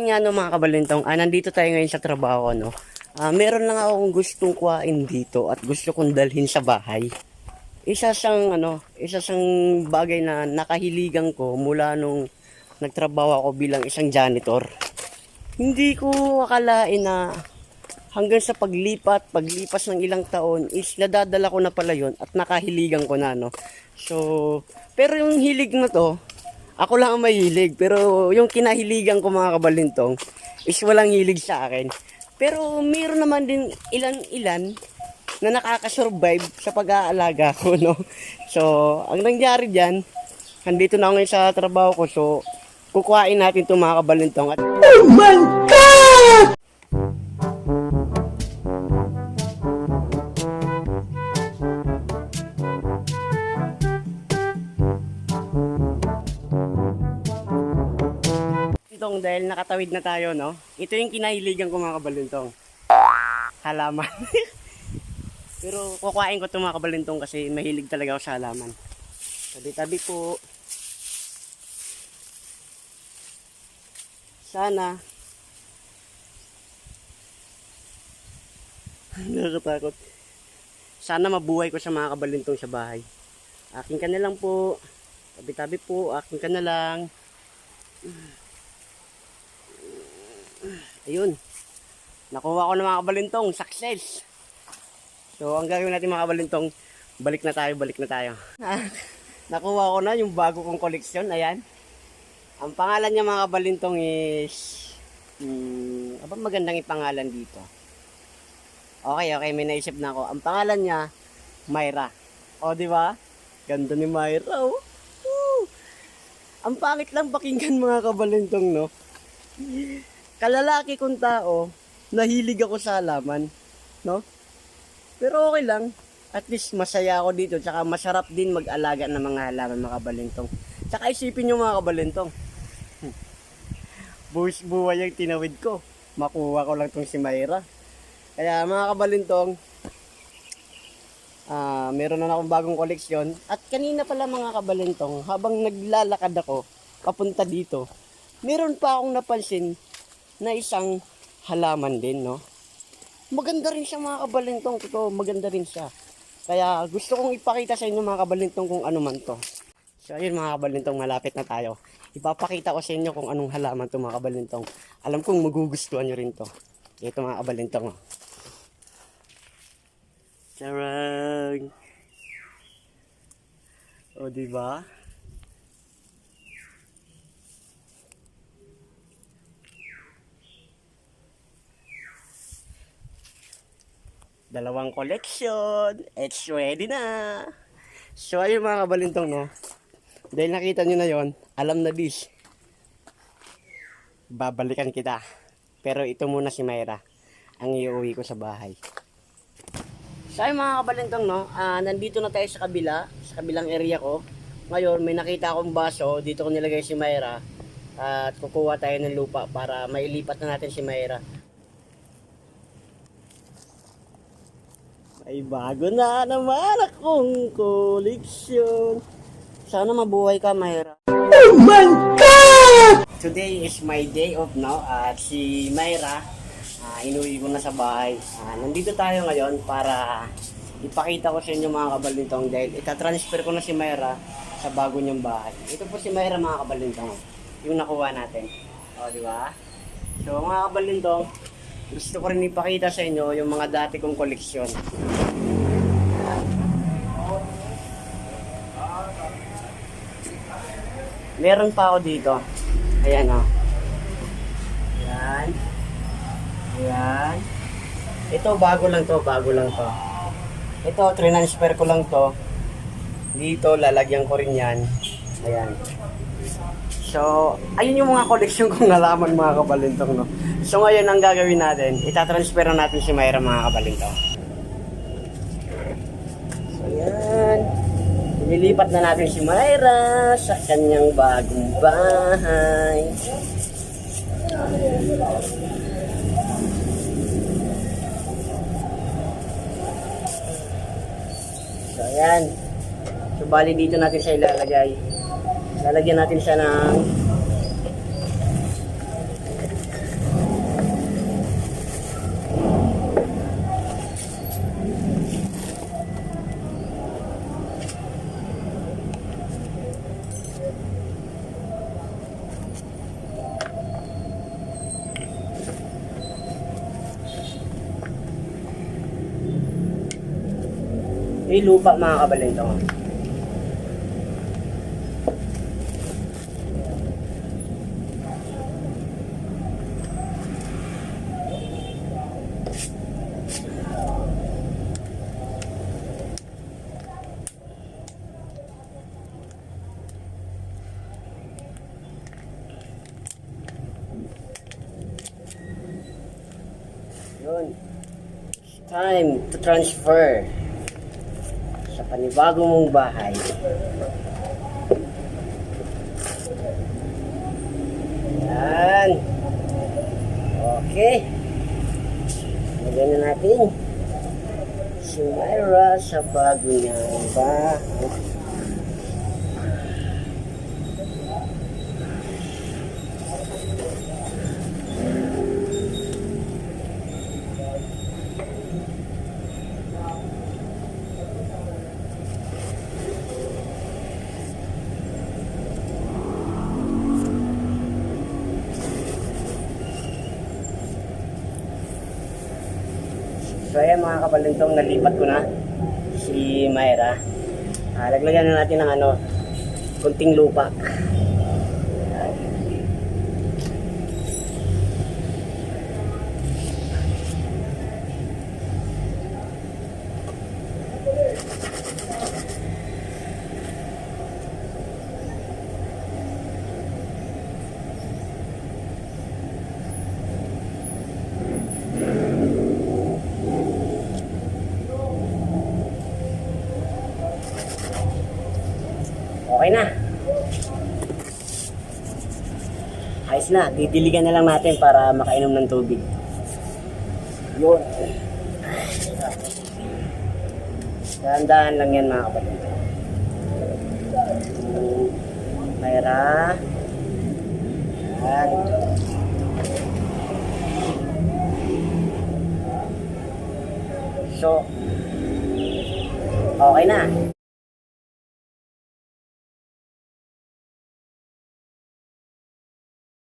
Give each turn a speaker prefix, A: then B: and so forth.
A: nga no mga kabalintong, nandito tayo ngayon sa trabaho, no? Meron lang akong gustong kuhain dito at gusto kong dalhin sa bahay. Isa siyang bagay na nakahiligan ko mula nung nagtrabaho ako bilang isang janitor. Hindi ko akalain na hanggang sa paglipas ng ilang taon is nadadala ko na pala yon at nakahiligan ko na, no? So, pero yung hilig na to, ako lang ang mahilig, pero yung kinahiligan ko mga kabalintong is walang hilig sa akin. Pero mayroon naman din ilan-ilan na nakakasurvive sa pag-aalaga ko, no? So, ang nangyari dyan, nandito na ako ngayon sa trabaho ko, so kukuhain natin itong mga kabalintong at oh my God! Dahil nakatawid na tayo, no? Ito yung kinahiligan ko mga kabalintong. Halaman. Pero kukuhain ko itong mga kabalintong kasi mahilig talaga ako sa halaman. Tabi-tabi po. Sana. Nakakatakot. Sana mabuhay ko sa mga kabalintong sa bahay. Akin ka na lang po. Tabi-tabi po. Akin ka na lang. Ayun. Nakuha ko na mga kabalintong. Success. So, ang gagawin natin mga kabalintong, balik na tayo. Nakuha ko na yung bago kong koleksyon. Ayan. Ang pangalan niya mga kabalintong is magandang ipangalan dito. Okay, may naisip na ako. Ang pangalan niya, Myra. O, di ba? Ganda ni Myra, oh. Ang pangit lang pakinggan mga kabalintong, no? Kalalaki kong tao, nahilig ako sa halaman, no? Pero okay lang, at least masaya ako dito, tsaka masarap din mag-alaga ng mga halaman mga kabalintong. Tsaka isipin nyo mga kabalintong, buwis buhay yung tinawid ko, makuha ko lang tong si Myra. Kaya mga kabalintong, meron na akong bagong koleksyon, at kanina pala mga kabalintong, habang naglalakad ako, papunta dito, meron pa akong napansin, na isang halaman din, no? Maganda rin siya mga kabalintong, totoo, maganda rin siya. Kaya gusto kong ipakita sa inyo mga kabalintong kung ano man to. So ayun mga kabalintong, malapit na tayo. Ipapakita ko sa inyo kung anong halaman to mga kabalintong. Alam kong magugustuhan nyo rin to. Ito mga kabalintong, oh. Charang! O, diba? Dalawang collection. It's ready na. So ayun mga kabalintong, no? Dahil nakita nyo na yon, alam na this. Babalikan kita. Pero ito muna si Myra. Ang iuwi ko sa bahay. So ayun mga kabalintong, no? Nandito na tayo sa kabilang area ko. Ngayon may nakita akong baso. Dito ko nilagay si Myra. At kukuha tayo ng lupa para mailipat na natin si Myra. Ay bago na naman akong koleksyon. Sana mabuhay ka, Myra. Oh my God! Today is my day off, no? At si Myra, inuwi ko na sa bahay. Nandito tayo ngayon para ipakita ko sa inyo mga kabalintong dahil itatransfer ko na si Myra sa bago niyang bahay. Ito po si Myra mga kabalintong, yung nakuha natin. O, di ba? So mga kabalintong, gusto ko rin ipakita sa inyo yung mga dati kong koleksyon. Meron pa ako dito. Ayan, o. Ayan. Ayan. Ito, bago lang to. Ito, transfer ko lang to. Dito, lalagyan ko rin yan. Ayan. So, ayun yung mga koleksyon kong nalaman mga kabalintong, no? So, ngayon ang gagawin natin, itatransfer na natin si Myra mga kabalintong. So, ayan. Nilipat na natin si Myra sa kanyang bagong bahay. So, ayan. So, bali dito natin siya ilalagay. Lalagyan natin siya ng Yung lupa mga kabalintong. Yun. It's time to transfer sa panibagong mong bahay. Yan. Okay. Lagyan na natin si Myra sa bago niyang bahay. So ayan mga kabalintong, nalipat ko na si Myra. Laglagan na natin ng kunting lupa. Okay na. Ayos na. Didiligan na lang natin para makainom ng tubig. Yun. Dahan-dahan lang yan mga kapatid. Myra. Yan. So, okay na.